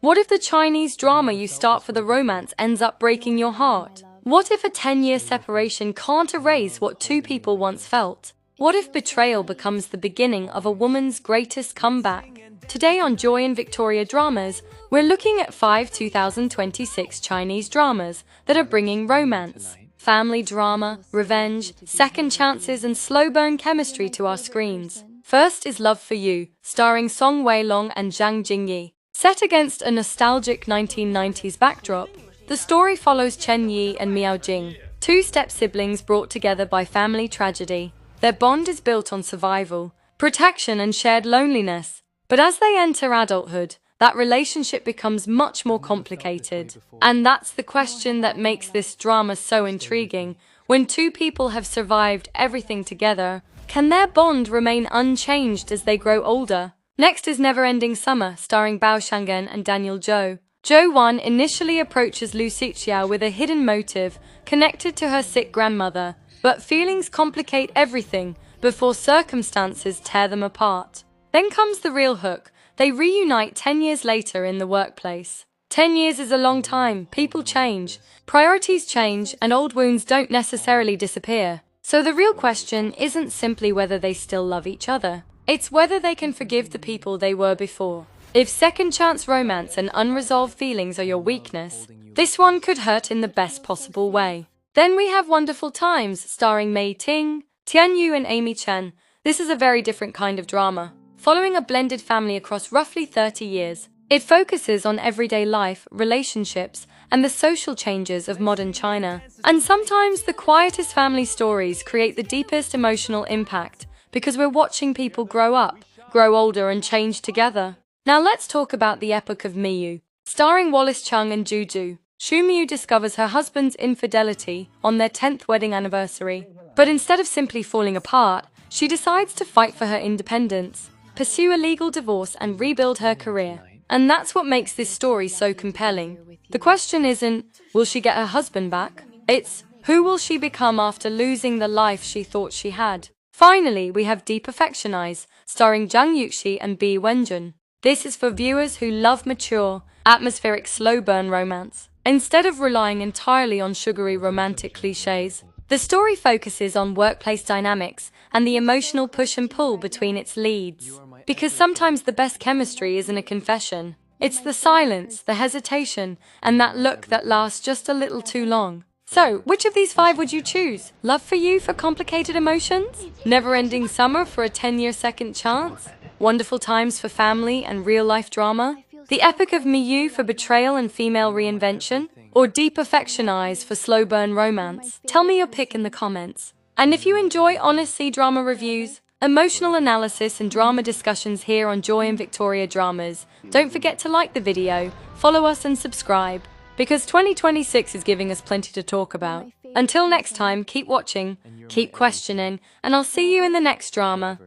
What if the Chinese drama you start for the romance ends up breaking your heart? What if a 10-year separation can't erase what two people once felt? What if betrayal becomes the beginning of a woman's greatest comeback? Today on Joy and Victoria Dramas, we're looking at 5 2026 Chinese dramas that are bringing romance, family drama, revenge, second chances, and slow burn chemistry to our screens. First is Love for You, starring Weilong and Zhang Jingyi. Set against a nostalgic 1990s backdrop, the story follows Chen and Miao Jing, two step-siblings brought together by family tragedy. Their bond is built on survival, protection, and shared loneliness. But as they enter adulthood, that relationship becomes much more complicated. And that's the question that makes this drama so intriguing. When two people have survived everything together, can their bond remain unchanged as they grow older? Next is Never-Ending Summer, starring Bao Shang'en and Zhou. Zhou initially approaches Lu Xixiao with a hidden motive connected to her sick grandmother, but feelings complicate everything before circumstances tear them apart. Then comes the real hook. They reunite 10 years later in the workplace. 10 years is a long time. People change, priorities change, and old wounds don't necessarily disappear. So the real question isn't simply whether they still love each other. It's whether they can forgive the people they were before. If second chance romance and unresolved feelings are your weakness, this one could hurt in the best possible way. Then we have Wonderful Times, starring Mei Ting, Tianyu, and Amy Chen. This is a very different kind of drama. Following a blended family across roughly 30 years, it focuses on everyday life, relationships, and the social changes of modern China. And sometimes the quietest family stories create the deepest emotional impact because we're watching people grow up, grow older, and change together. Now let's talk about the Epoch of Miyu. Starring Wallace, Chung, and Zhou, Miyu discovers her husband's infidelity on their 10th wedding anniversary. But instead of simply falling apart, she decides to fight for her independence, pursue a legal divorce, and rebuild her career. And that's what makes this story so compelling. The question isn't, will she get her husband back? It's, who will she become after losing the life she thought she had? Finally, we have Deep Affection Eyes, starring Zhang Jingyi and Bi Wenjun. This is for viewers who love mature, atmospheric slow burn romance. Instead of relying entirely on sugary romantic cliches, the story focuses on workplace dynamics and the emotional push and pull between its leads. Because sometimes the best chemistry isn't a confession. It's the silence, the hesitation, and that look that lasts just a little too long. So, which of these 5 would you choose? Love for You for complicated emotions? Never-Ending Summer for a 10-year second chance? Wonderful Times for family and real-life drama? The Epoch of Miyu for betrayal and female reinvention? Or Deep Affection Eyes for slow burn romance? Tell me your pick in the comments. And if you enjoy honest C-drama reviews, emotional analysis, and drama discussions here on Joy and Victoria Dramas, don't forget to like the video, follow us, and subscribe, because 2026 is giving us plenty to talk about. Until next time, keep watching, keep questioning, and I'll see you in the next drama.